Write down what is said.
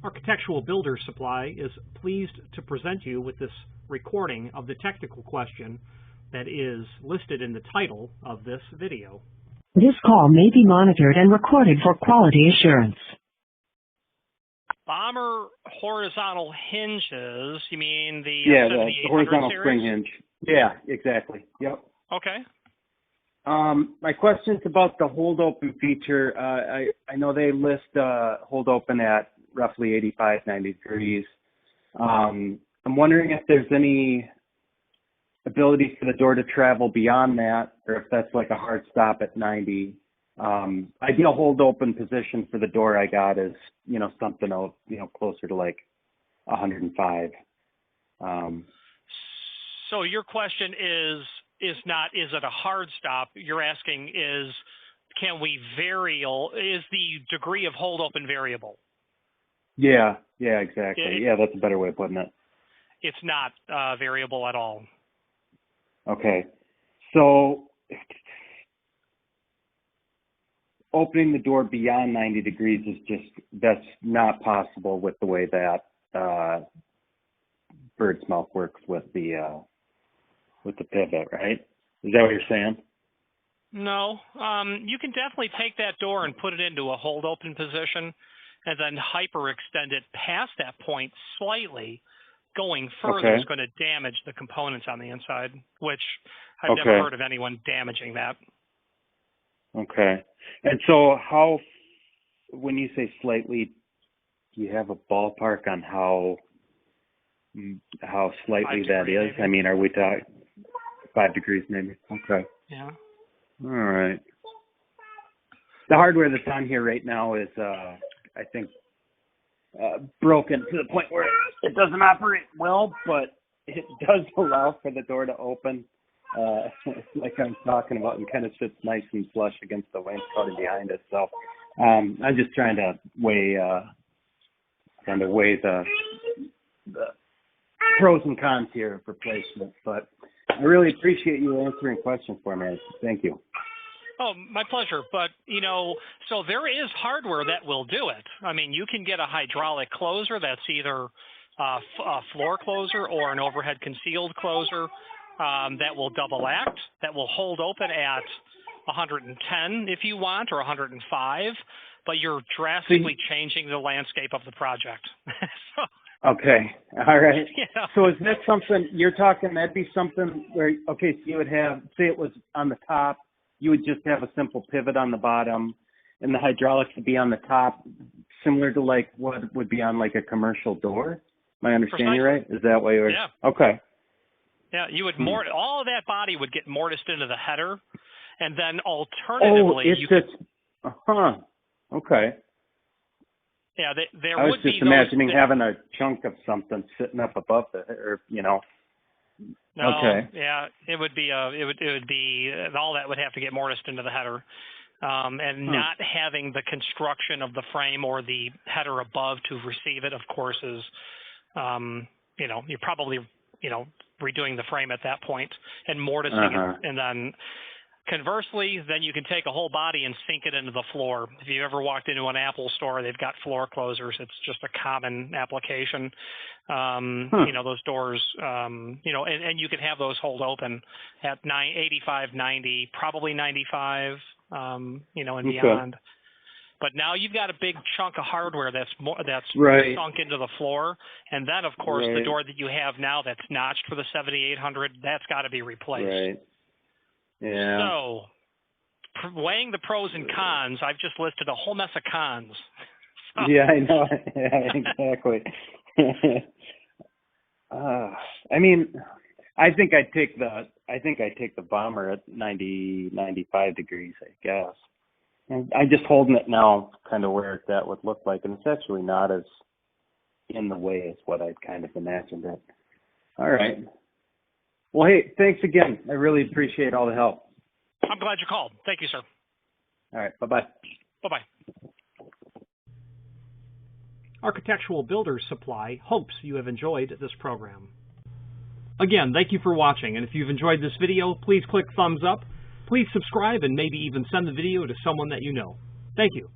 Architectural Builder Supply is pleased to present you with this recording of the technical question that is listed in the title of this video. This call may be monitored and recorded for quality assurance. Bommer horizontal hinges, you mean the the horizontal spring hinge. Yeah, exactly. Yep. Okay. My question's about the hold open feature. I know they list hold open at roughly 85, 90 degrees. I'm wondering if there's any ability for the door to travel beyond that, or if that's like a hard stop at 90. Ideal hold open position for the door I got is, something, closer to like 105. So your question is it a hard stop? You're asking can we vary, is the degree of hold open variable? Yeah, exactly. That's a better way of putting it. It's not variable at all. Okay. So opening the door beyond 90 degrees that's not possible with the way that bird's mouth works with the pivot, right? Is that what you're saying? No. You can definitely take that door and put it into a hold open position and then hyperextend it past that point slightly. Going further is going to damage the components on the inside, which I've never heard of anyone damaging that. Okay. And so when you say slightly, do you have a ballpark on how slightly that is? Maybe. I mean, are we talking 5 degrees maybe? Okay. Yeah. All right. The hardware that's on here right now is, I think, broken to the point where it doesn't operate well, but it does allow for the door to open, like I'm talking about, and kind of sits nice and flush against the wainscoting behind it. So I'm just trying to weigh the pros and cons here of replacement. But I really appreciate you answering questions for me. Thank you. Oh, my pleasure. But, so there is hardware that will do it. I mean, you can get a hydraulic closer that's either a floor closer or an overhead concealed closer that will double act, that will hold open at 110 if you want, or 105, but you're drastically changing the landscape of the project. Okay. All right. So is that something you're talking, that'd be something where, so you would have, say it was on the top, you would just have a simple pivot on the bottom, and the hydraulics would be on the top, similar to like what would be on like a commercial door? Am I understanding right? Is that what you're? Yeah. Okay. Yeah, you would all of that body would get mortised into the header, and then alternatively, Okay. Yeah, there I was would be just imagining having a chunk of something sitting up above No, Okay. Yeah, it would be all that would have to get mortised into the header, and not having the construction of the frame or the header above to receive it, of course, is you're probably redoing the frame at that point and mortising it, and then conversely, then you can take a whole body and sink it into the floor. If you ever walked into an Apple store, they've got floor closers. It's just a common application. Those doors, and you can have those hold open at 85, 90, probably 95, and beyond. But now you've got a big chunk of hardware that's sunk into the floor, and then of course the door that you have now that's notched for the 7800, that's got to be replaced. Right. Yeah. So, weighing the pros and cons, I've just listed a whole mess of cons. Yeah, I know. Yeah, exactly. I mean, I think I'd take the Bommer at 90, 95 degrees, I guess. And I'm just holding it now, kind of where that would look like, and it's actually not as in the way as what I'd kind of imagined it. All right. Well, hey, thanks again. I really appreciate all the help. I'm glad you called. Thank you, sir. All right. Bye-bye. Bye-bye. Architectural Builders Supply hopes you have enjoyed this program. Again, thank you for watching, and if you've enjoyed this video, please click thumbs up. Please subscribe and maybe even send the video to someone that you know. Thank you.